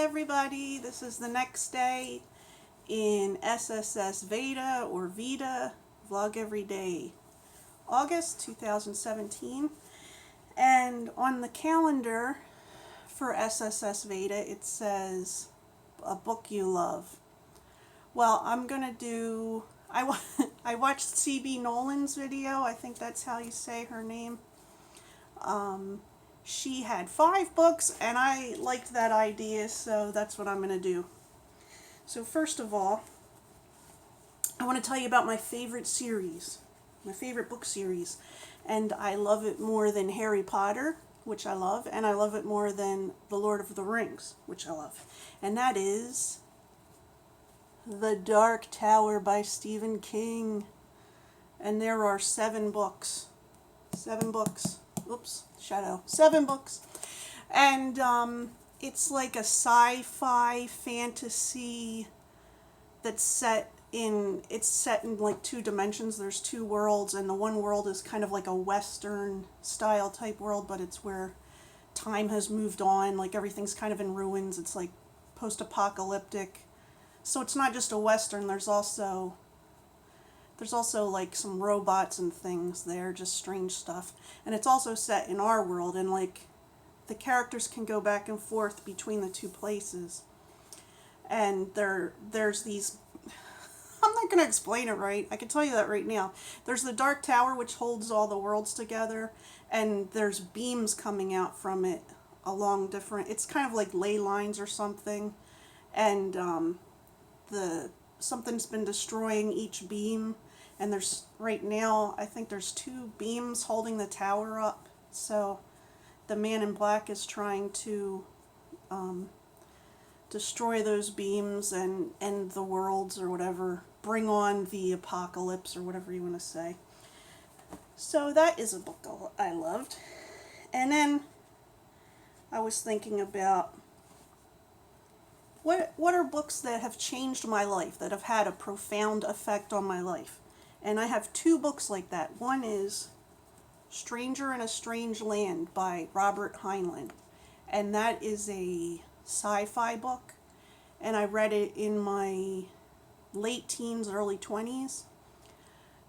everybody, this is the next day in SSSVEDA or VEDA, Vlog Every Day, August 2017. And on the calendar for SSSVEDA it says a book you love. Well, I'm gonna do, I watched cbnolen's video, I think that's how you say her name. She had 5 books and I liked that idea, so that's what I'm going to do. So first of all, I want to tell you about my favorite series, my favorite book series. And I love it more than Harry Potter, which I love, and I love it more than The Lord of the Rings, which I love. And that is The Dark Tower by Stephen King. And there are 7 books. 7 books. Oops, shadow. 7 books. And it's like a sci-fi fantasy that's set in like 2 dimensions. There's 2 worlds, and the one world is kind of like a Western style type world, but it's where time has moved on, like everything's kind of in ruins. It's like post-apocalyptic. So it's not just a Western, there's also like some robots and things there, just strange stuff. And it's also set in our world, and like the characters can go back and forth between the 2 places. And there's these, I'm not going to explain it right, I can tell you that right now. There's the Dark Tower, which holds all the worlds together, and there's beams coming out from it along different, it's kind of like ley lines or something. And something's been destroying each beam. And there's, right now, I think there's 2 beams holding the tower up. So the man in black is trying to destroy those beams and end the worlds or whatever. Bring on the apocalypse or whatever you want to say. So that is a book I loved. And then I was thinking about what are books that have changed my life, that have had a profound effect on my life. And I have 2 books like that. One is Stranger in a Strange Land by Robert Heinlein. And that is a sci-fi book. And I read it in my late teens, early 20s.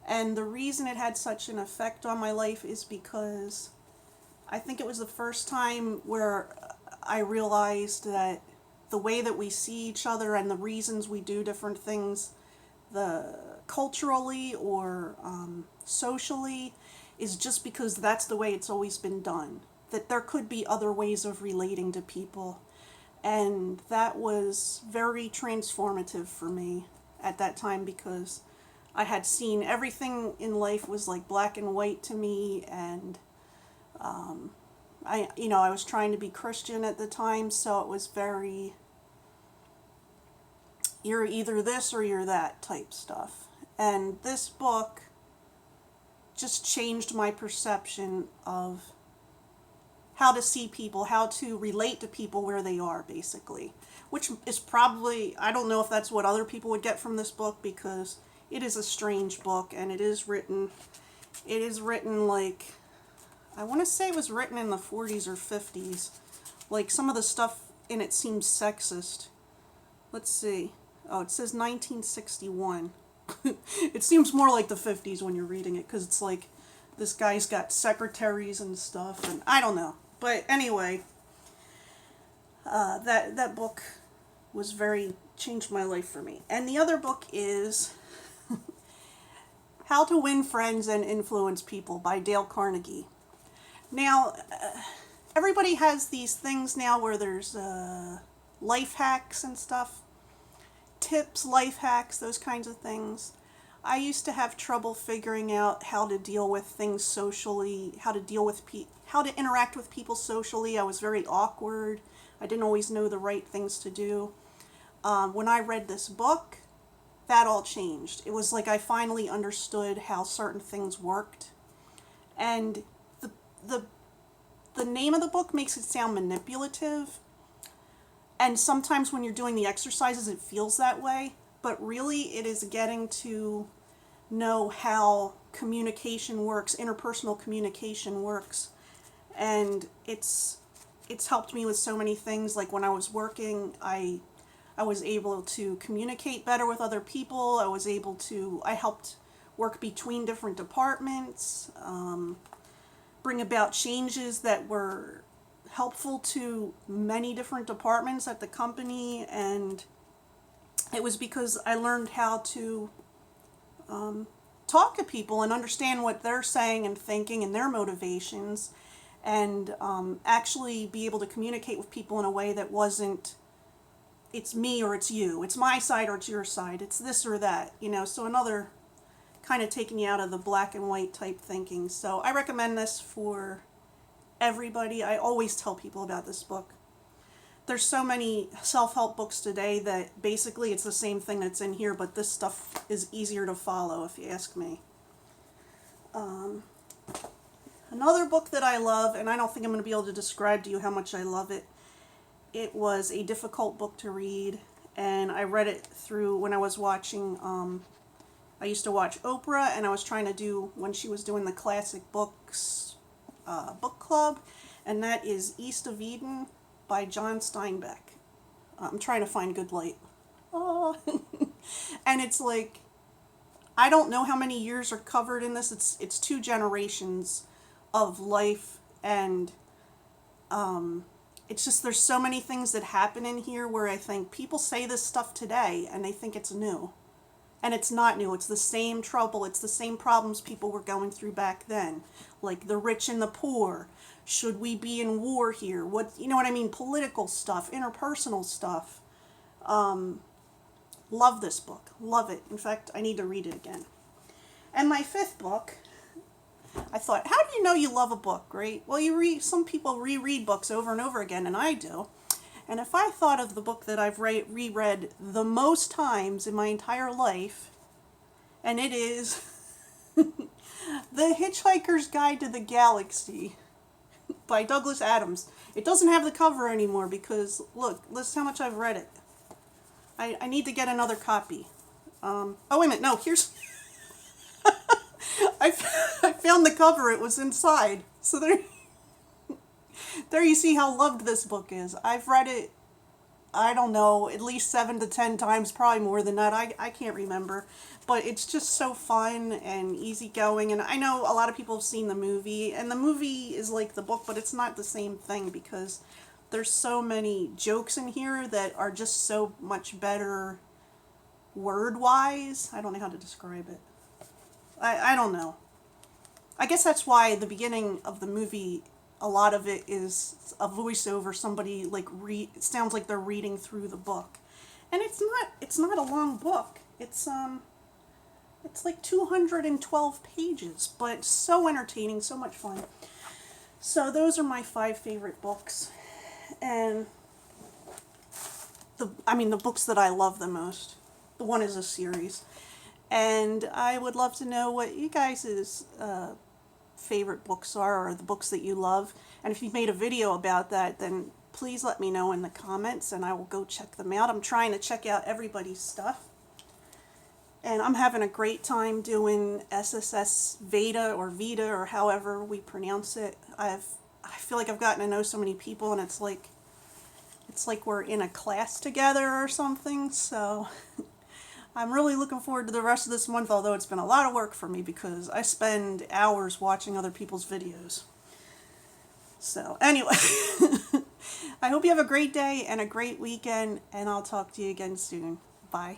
And the reason it had such an effect on my life is because I think it was the first time where I realized that the way that we see each other and the reasons we do different things, culturally or socially, is just because that's the way it's always been done. That there could be other ways of relating to people. And that was very transformative for me at that time, because I had seen everything in life was like black and white to me, and I was trying to be Christian at the time, so it was very, you're either this or you're that type stuff. And this book just changed my perception of how to see people, how to relate to people where they are, basically. Which is probably, I don't know if that's what other people would get from this book, because it is a strange book, and it is written like, I want to say it was written in the 40s or 50s. Like, some of the stuff in it seems sexist. Let's see. Oh, it says 1961. It seems more like the 50s when you're reading it, because it's like this guy's got secretaries and stuff, and I don't know. But anyway, that book was changed my life for me. And the other book is How to Win Friends and Influence People by Dale Carnegie. Now, everybody has these things now where there's life hacks and stuff. Tips, life hacks, those kinds of things. I used to have trouble figuring out how to deal with things socially, how to interact with people socially. I was very awkward. I didn't always know the right things to do. When I read this book, that all changed. It was like I finally understood how certain things worked. And the name of the book makes it sound manipulative. And sometimes when you're doing the exercises, it feels that way. But really, it is getting to know how communication works, interpersonal communication works. And it's it's helped me with so many things. Like when I was working, I was able to communicate better with other people. I helped work between different departments, bring about changes that were helpful to many different departments at the company. And it was because I learned how to talk to people and understand what they're saying and thinking and their motivations, and actually be able to communicate with people in a way that wasn't, it's me or it's you, it's my side or it's your side, it's this or that, so another kind of taking you out of the black and white type thinking. So I recommend this for everybody. I always tell people about this book. There's so many self-help books today that basically it's the same thing that's in here, but this stuff is easier to follow, if you ask me. Another book that I love, and I don't think I'm going to be able to describe to you how much I love it. It was a difficult book to read, and I read it through when I was watching, I used to watch Oprah, and I was trying to do, when she was doing the classic books book club, and that is East of Eden by John Steinbeck. I'm trying to find Good Light. Oh. And it's like, I don't know how many years are covered in this. It's 2 generations of life, and it's just, there's so many things that happen in here where I think people say this stuff today and they think it's new. And it's not new. It's the same trouble. It's the same problems people were going through back then. Like the rich and the poor. Should we be in war here? What, you know what I mean? Political stuff, interpersonal stuff. Love this book. Love it. In fact, I need to read it again. And my 5th book, I thought, how do you know you love a book, right? Well, some people reread books over and over again, and I do. And if I thought of the book that I've reread the most times in my entire life, and it is The Hitchhiker's Guide to the Galaxy by Douglas Adams. It doesn't have the cover anymore because, look, listen how much I've read it. I need to get another copy. Oh, wait a minute. No, here's... I found the cover. It was inside. So there you see how loved this book is. I've read it, I don't know, at least 7 to 10 times, probably more than that. I can't remember. But it's just so fun and easygoing. And I know a lot of people have seen the movie. And the movie is like the book, but it's not the same thing because there's so many jokes in here that are just so much better word-wise. I don't know how to describe it. I don't know. I guess that's why the beginning of the movie, a lot of it is a voiceover. Somebody like it sounds like they're reading through the book, and it's not a long book. It's like 212 pages, but so entertaining, so much fun. So those are my 5 favorite books, and the books that I love the most. The one is a series. And I would love to know what you guys' favorite books are, or the books that you love. And if you've made a video about that, then please let me know in the comments and I will go check them out. I'm trying to check out everybody's stuff. And I'm having a great time doing SSSVEDA or VEDA or however we pronounce it. I feel like I've gotten to know so many people, and it's like we're in a class together or something. So I'm really looking forward to the rest of this month, although it's been a lot of work for me because I spend hours watching other people's videos. So anyway, I hope you have a great day and a great weekend, and I'll talk to you again soon. Bye.